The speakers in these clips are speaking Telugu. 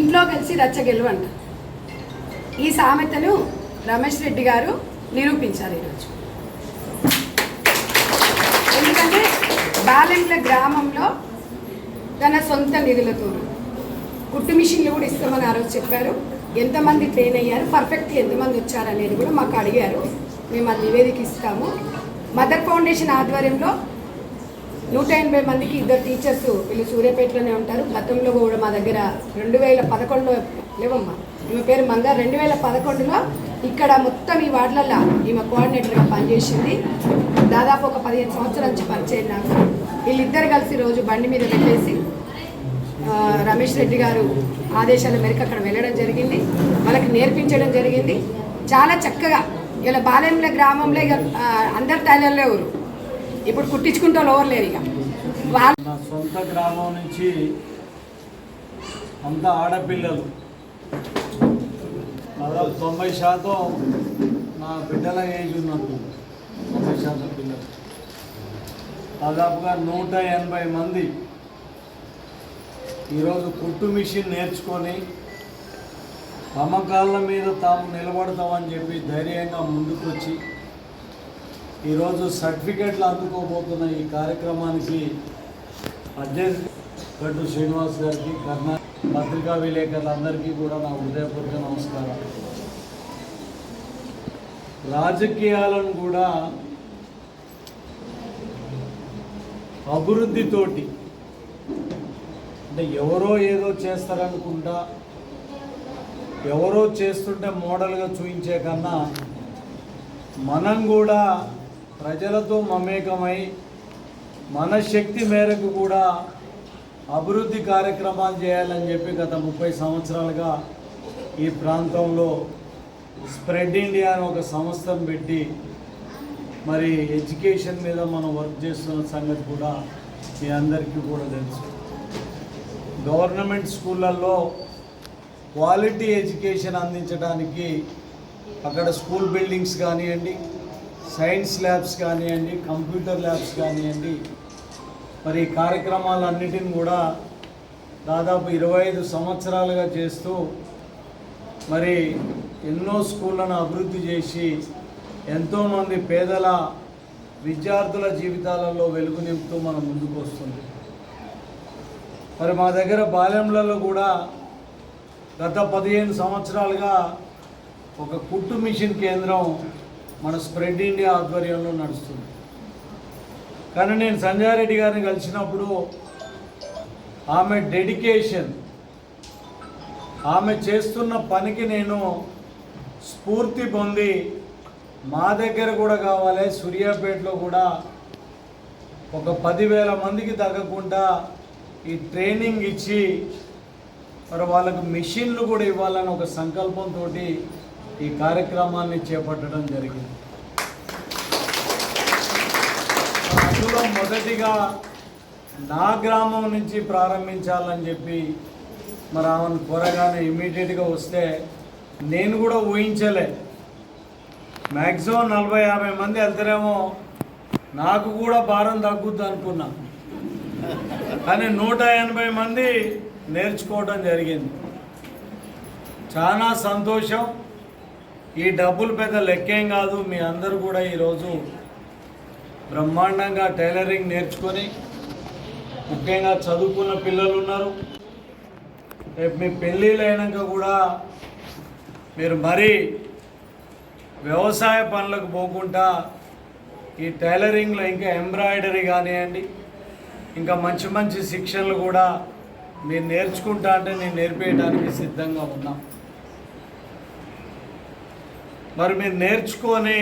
ఇంట్లో కలిసి రచ్చ గెలువంట. ఈ సామెతను రమేష్ రెడ్డి గారు నిరూపించారు ఈరోజు. ఎందుకంటే బాలెంల గ్రామంలో తన సొంత నిధులతో కుట్టు మిషన్లు కూడా ఇస్తామని ఆ రోజు చెప్పారు. ఎంతమంది ట్రైన్ అయ్యారు, పర్ఫెక్ట్ ఎంతమంది వచ్చారనేది కూడా మాకు అడిగారు. మేము అది నివేదిక ఇస్తాము. మదర్ ఫౌండేషన్ ఆధ్వర్యంలో 180 మందికి 2 టీచర్స్ వీళ్ళు సూర్యాపేటలోనే ఉంటారు. గతంలో కూడా మా దగ్గర 2011లో లేవమ్మా, ఈమె పేరు మంగ, 2011లో ఇక్కడ మొత్తం ఈ వార్డులలో ఈమె కోఆర్డినేటర్గా పనిచేసింది. దాదాపు ఒక 15 సంవత్సరాల నుంచి పరిచయం నాకు. వీళ్ళిద్దరు కలిసి రోజు బండి మీద వెళ్ళేసి రమేష్ రెడ్డి గారు ఆదేశాల మేరకు అక్కడ వెళ్ళడం జరిగింది, వాళ్ళకి నేర్పించడం జరిగింది. చాలా చక్కగా ఇలా బాలెంల గ్రామంలో ఇక అందరు టైలర్లే ఊరు, ఇప్పుడు కుట్టించుకుంటే ఎవరు లేరు. ఇక నా సొంత గ్రామం నుంచి అంత ఆడపిల్లలు, దాదాపు 90% నా బిడ్డల ఏజ్ ఉన్నట్టు. 90% పిల్లలు, దాదాపుగా 180 మంది ఈరోజు కుట్టు మిషన్ నేర్చుకొని తమ కాళ్ళ మీద తాము నిలబడతామని చెప్పి ధైర్యంగా ముందుకొచ్చి ఈరోజు సర్టిఫికెట్లు అందుకోబోతున్న ఈ కార్యక్రమానికి అధ్యక్ష గడ్డు శ్రీనివాస్ గారికి, పత్రికా విలేకరులందరికీ కూడా నా హృదయపూర్వక నమస్కారం. రాజకీయాలను కూడా అభివృద్ధితోటి, అంటే ఎవరో ఏదో చేస్తారనుకుంటా, ఎవరో చేస్తుంటే మోడల్గా చూపించే కన్నా మనం కూడా ప్రజలతో మమేకమై మన శక్తి మేరకు కూడా అభివృద్ధి కార్యక్రమాలు చేయాలని చెప్పి గత 30 సంవత్సరాలుగా ఈ ప్రాంతంలో స్ప్రెడ్ ఇండియా అని ఒక సంస్థను పెట్టి మరి ఎడ్యుకేషన్ మీద మనం వర్క్ చేస్తున్న సంగతి కూడా మీ అందరికీ కూడా తెలుసు. గవర్నమెంట్ స్కూళ్ళల్లో క్వాలిటీ ఎడ్యుకేషన్ అందించడానికి అక్కడ స్కూల్ బిల్డింగ్స్ కానివ్వండి, సైన్స్ ల్యాబ్స్ కానివ్వండి, కంప్యూటర్ ల్యాబ్స్ కానివ్వండి, మరి ఈ కార్యక్రమాలన్నిటిని కూడా దాదాపు 25 సంవత్సరాలుగా చేస్తూ మరి ఎన్నో స్కూళ్ళను అభివృద్ధి చేసి ఎంతోమంది పేదల విద్యార్థుల జీవితాలలో వెలుగు నింపుతూ మనం ముందుకు వస్తుంది. మరి మా దగ్గర బాలెంలలో కూడా గత 15 సంవత్సరాలుగా ఒక కుట్టు మిషన్ కేంద్రం మన స్ప్రెడ్ ఇండియా ఆధ్వర్యంలో నడుస్తుంది. కానీ నేను సంజయ్ రెడ్డి గారిని కలిసినప్పుడు ఆమె డెడికేషన్, ఆమె చేస్తున్న పనికి నేను స్ఫూర్తి పొంది మా దగ్గర కూడా కావాలి, సూర్యాపేటలో కూడా ఒక 10,000 మందికి తగ్గకుండా ఈ ట్రైనింగ్ ఇచ్చి మరి వాళ్ళకు మిషన్లు కూడా ఇవ్వాలని ఒక సంకల్పంతో ఈ కార్యక్రమాన్ని చేపట్టడం జరిగింది. అందులో మొదటిగా నా గ్రామం నుంచి ప్రారంభించాలని చెప్పి మరి ఆమెను త్వరగానే ఇమీడియట్గా వస్తే నేను కూడా ఊహించలే. మ్యాక్సిమం 40-50 మంది వెళ్తారేమో, నాకు కూడా భారం తగ్గుద్ది అనుకున్నా. కానీ 180 మంది నేర్చుకోవడం జరిగింది. చాలా సంతోషం. ఈ డబ్బులు పెద్ద లెక్కేం కాదు. మీ అందరూ కూడా ఈరోజు బ్రహ్మాండంగా టైలరింగ్ నేర్చుకొని, ముఖ్యంగా చదువుకున్న పిల్లలు ఉన్నారు. రేపు మీ పెళ్ళిళ్ళు అయినాక కూడా మీరు మరీ వ్యవసాయ పనులకు పోకుండా ఈ టైలరింగ్లో ఇంకా ఎంబ్రాయిడరీ కానివ్వండి, ఇంకా మంచి మంచి శిక్షణలు కూడా మీరు నేర్చుకుంటా అంటే నేను నేర్పేయడానికి సిద్ధంగా ఉన్నా. మరి మీరు నేర్చుకొని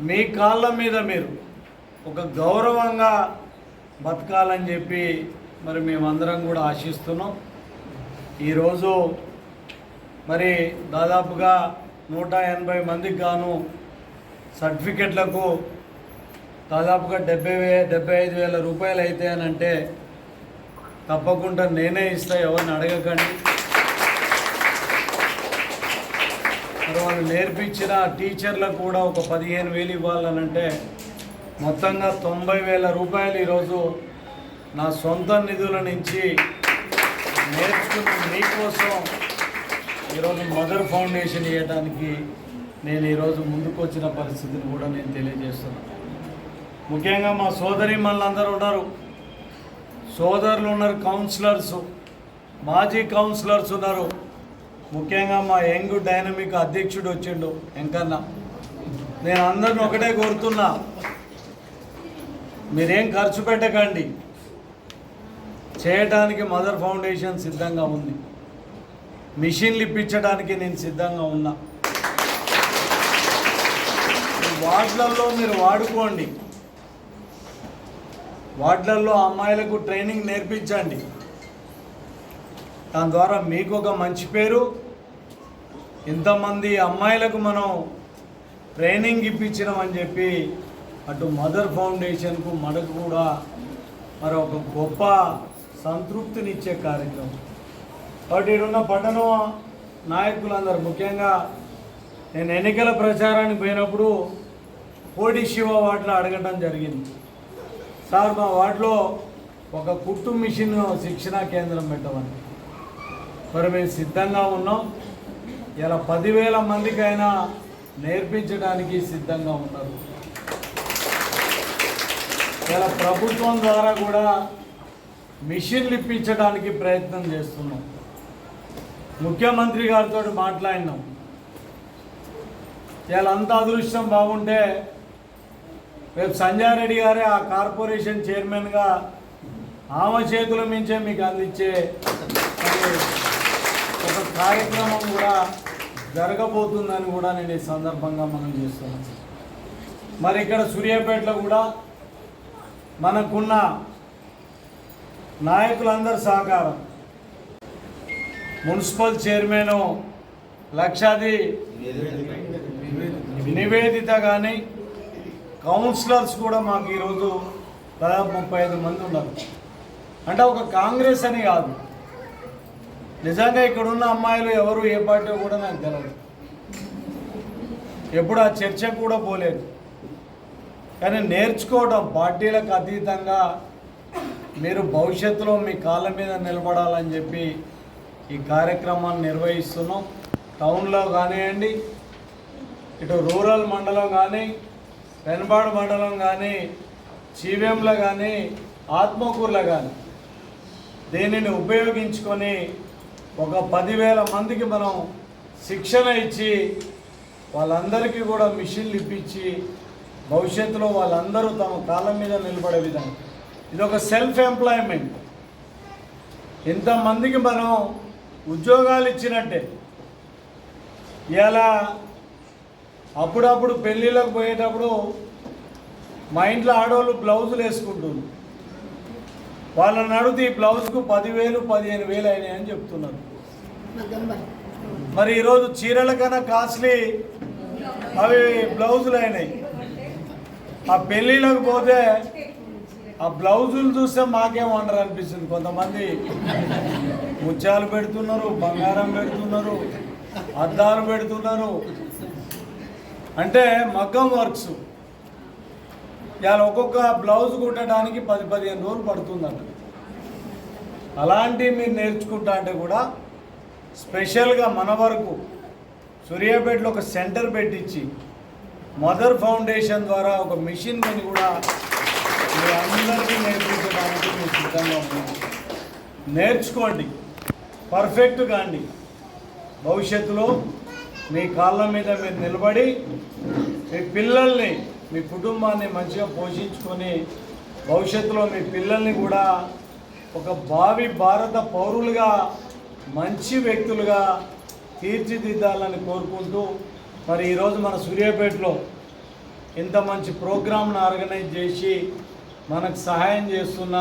మీ కాళ్ళ మీద మీరు ఒక గౌరవంగా బతకాలని చెప్పి మరి మేమందరం కూడా ఆశిస్తున్నాం. ఈరోజు మరి దాదాపుగా 180 మందికి గాను సర్టిఫికెట్లకు దాదాపుగా 75,000 రూపాయలు అయితే అని అంటే తప్పకుండా నేనే ఇస్తా, ఎవరిని అడగకండి. మరి వాళ్ళు నేర్పించిన టీచర్లకు కూడా ఒక 15,000 ఇవ్వాలనంటే మొత్తంగా 90,000 రూపాయలు ఈరోజు నా సొంత నిధుల నుంచి నేర్చుకున్న మీకోసం ఈరోజు మదర్ ఫౌండేషన్ ఇవ్వడానికి నేను ఈరోజు ముందుకు వచ్చిన పరిస్థితిని కూడా నేను తెలియజేస్తున్నాను. ముఖ్యంగా మా సోదరి మళ్ళందరూ ఉన్నారు, సోదరులు ఉన్నారు, కౌన్సిలర్స్, మాజీ కౌన్సిలర్స్ ఉన్నారు. ముఖ్యంగా మా యంగ్ డైనమిక్ అధ్యక్షుడు వచ్చిండు వెంకన్న. నేను అందరిని ఒకటే కోరుతున్నా, మీరేం ఖర్చు పెట్టకండి, చేయడానికి మదర్ ఫౌండేషన్ సిద్ధంగా ఉంది. మిషన్లు ఇప్పించడానికి నేను సిద్ధంగా ఉన్నా. వార్డులలో మీరు వాడుకోండి, వార్డులలో అమ్మాయిలకు ట్రైనింగ్ నేర్పించండి. దాని ద్వారా మీకు ఒక మంచి పేరు, ఇంతమంది అమ్మాయిలకు మనం ట్రైనింగ్ ఇప్పించినామని చెప్పి అటు మదర్ ఫౌండేషన్కు మనకు కూడా మరి ఒక గొప్ప సంతృప్తినిచ్చే కార్యక్రమం. కాబట్టి ఇక్కడున్న పట్టణ నాయకులందరూ, ముఖ్యంగా నేను ఎన్నికల ప్రచారానికి పోయినప్పుడు కోడి శివ వార్డులో అడగటం జరిగింది, సార్ మా వార్డులో ఒక కుట్టు మిషన్ శిక్షణా కేంద్రం పెట్టమని. మరి మేము సిద్ధంగా ఉన్నాం. ఇలా 10,000 మందికైనా నేర్పించడానికి సిద్ధంగా ఉన్నారు. ఇలా ప్రభుత్వం ద్వారా కూడా మిషన్లు ఇప్పించడానికి ప్రయత్నం చేస్తున్నాం. ముఖ్యమంత్రి గారితో మాట్లాడినాం. ఇలా అంత అదృష్టం బాగుంటే రేపు సంజయ్ రెడ్డి గారే ఆ కార్పొరేషన్ చైర్మన్గా ఆమె చేతుల మించే మీకు అందించే ఒక కార్యక్రమం కూడా జరగబోతుందని కూడా నేను ఈ సందర్భంగా మనం చేస్తున్నాను. మరి ఇక్కడ సూర్యాపేటలో కూడా మనకున్న నాయకులందరి సహకారం, మున్సిపల్ చైర్మన్ లక్షాది నివేదిత కానీ కౌన్సిలర్స్ కూడా మాకు ఈరోజు దాదాపు 35 మంది ఉన్నారు. అంటే ఒక కాంగ్రెస్ అని కాదు, నిజంగా ఇక్కడ ఉన్న అమ్మాయిలు ఎవరు ఏ పార్టీ కూడా నాకు తెలియదు, ఎప్పుడు ఆ చర్చకు కూడా పోలేదు. కానీ నేర్చుకోవడం, పార్టీలకు అతీతంగా మీరు భవిష్యత్తులో మీ కాళ్ళ మీద నిలబడాలని చెప్పి ఈ కార్యక్రమాన్ని నిర్వహిస్తున్నాం. టౌన్లో కానివ్వండి, ఇటు రూరల్ మండలం కానీ, పెనబాడు మండలం కానీ, చీవెంలో కానీ, ఆత్మకూరులో కానీ దీనిని ఉపయోగించుకొని ఒక 10,000 మందికి మనం శిక్షణ ఇచ్చి వాళ్ళందరికీ కూడా మిషన్లు ఇప్పించి భవిష్యత్తులో వాళ్ళందరూ తమ కాళ్ళ మీద నిలబడే విధంగా ఇది ఒక సెల్ఫ్ ఎంప్లాయ్మెంట్. ఇంతమందికి మనం ఉద్యోగాలు ఇచ్చినట్టే. ఇలా అప్పుడప్పుడు పెళ్ళిళ్ళకు పోయేటప్పుడు మా ఇంట్లో ఆడవాళ్ళు బ్లౌజులు వేసుకుంటున్నారు. వాళ్ళని అడిగితే ఈ బ్లౌజ్కు 10,000, 15,000 అయినాయి అని చెప్తున్నారు. మరి ఈరోజు చీరల కన్నా కాస్ట్లీ అవి బ్లౌజులు అయినాయి. ఆ పెళ్ళిళ్ళకు పోతే ఆ బ్లౌజులు చూస్తే మాకేమంటారు అనిపిస్తుంది. కొంతమంది ముత్యాలు పెడుతున్నారు, బంగారం పెడుతున్నారు, అద్దాలు పెడుతున్నారు. అంటే మగ్గం వర్క్స్. ఇవాళ ఒక్కొక్క బ్లౌజ్ కుట్టడానికి 10-15 రోజులు పడుతుందంట. అలాంటివి మీరు నేర్చుకుంటా అంటే కూడా స్పెషల్గా మన వరకు సూర్యాపేటలో ఒక సెంటర్ పెట్టించి మదర్ ఫౌండేషన్ ద్వారా ఒక మిషన్ని కూడా మీ అందరికీ నేర్పించడానికి మీరు సిద్ధంగా ఉన్నాం. నేర్చుకోండి, పర్ఫెక్ట్ కాండి. భవిష్యత్తులో మీ కాళ్ళ మీద మీరు నిలబడి మీ పిల్లల్ని, మీ కుటుంబాన్ని మంచిగా పోషించుకొని భవిష్యత్తులో మీ పిల్లల్ని కూడా ఒక భావి భారత పౌరులుగా, మంచి వ్యక్తులుగా తీర్చిదిద్దాలని కోరుకుంటూ, మరి ఈరోజు మన సూర్యాపేటలో ఇంత మంచి ప్రోగ్రామ్ను ఆర్గనైజ్ చేసి మనకు సహాయం చేస్తున్న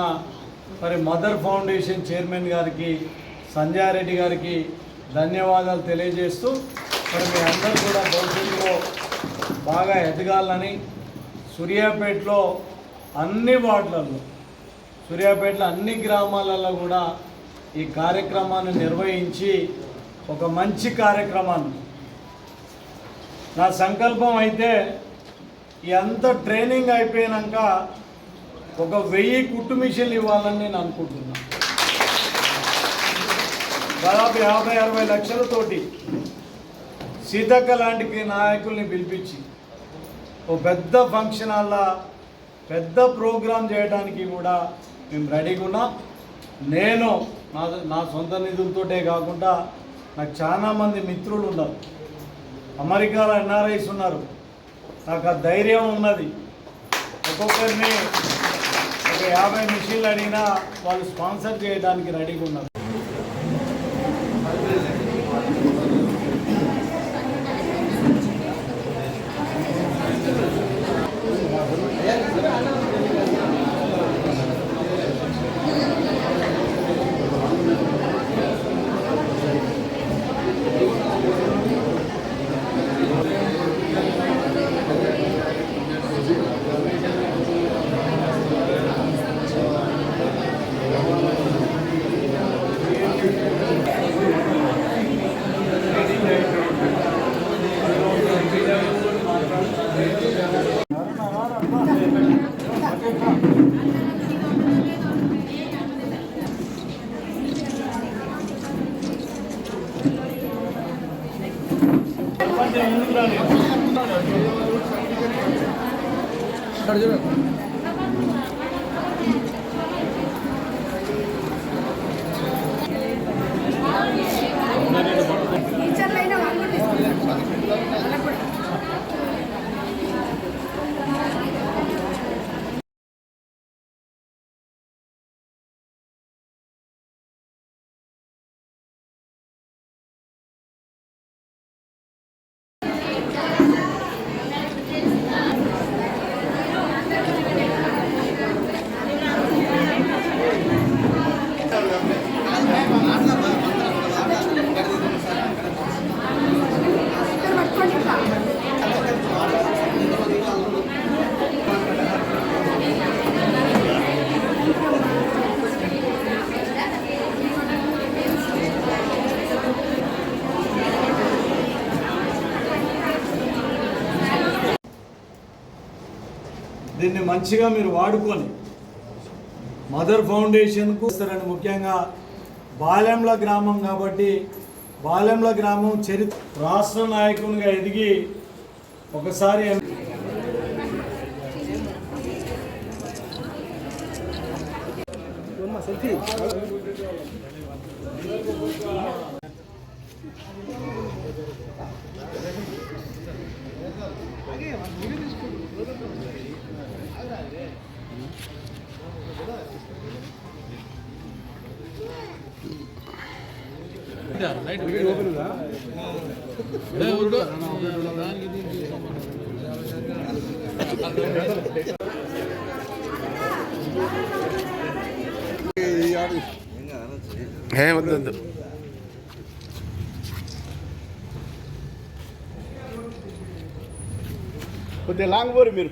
మరి మదర్ ఫౌండేషన్ చైర్మన్ గారికి, సంజయ్ రెడ్డి గారికి ధన్యవాదాలు తెలియజేస్తూ, మరి మీ అందరూ కూడా భవిష్యత్తులో బాగా ఎదగాలని, సూర్యాపేటలో అన్ని వార్డులలో, సూర్యాపేటలో అన్ని గ్రామాలలో కూడా ఈ కార్యక్రమాన్ని నిర్వహించి ఒక మంచి కార్యక్రమాన్ని, నా సంకల్పం అయితే ఈ అంత ట్రైనింగ్ అయిపోయాక ఒక 1000 కుట్టు మిషన్లు ఇవ్వాలని నేను అనుకుంటున్నాను. దాదాపు 50-60 లక్షలతోటి సీతక్క లాంటి నాయకుల్ని పిలిపించి ఓ పెద్ద ఫంక్షన్ హాల్లో పెద్ద ప్రోగ్రాం చేయడానికి కూడా మేము రెడీగా ఉన్నాం. నేను నా సొంత నిధులతోటే కాకుండా నాకు చాలామంది మిత్రులు ఉన్నారు, అమెరికాలో ఎన్ఆర్ఐస్ ఉన్నారు. నాకు ఆ ధైర్యం ఉన్నది. ఒక్కొక్కరిని ఒక 50 మిషన్లు అడిగినా వాళ్ళు స్పాన్సర్ చేయడానికి రెడీగా ఉన్నారు. టీచర్లైనా వాళ్ళు కూడా తీసుకుంటారు. దీన్ని మంచిగా మీరు వాడుకొని మదర్ ఫౌండేషన్కు ఇస్తారని, ముఖ్యంగా బాలెంల గ్రామం కాబట్టి బాలెంల గ్రామం రాష్ట్ర నాయకునిగా ఎదిగి ఒకసారి వద్దు కొద్దిగా లాంగ్ పోరు మీరు.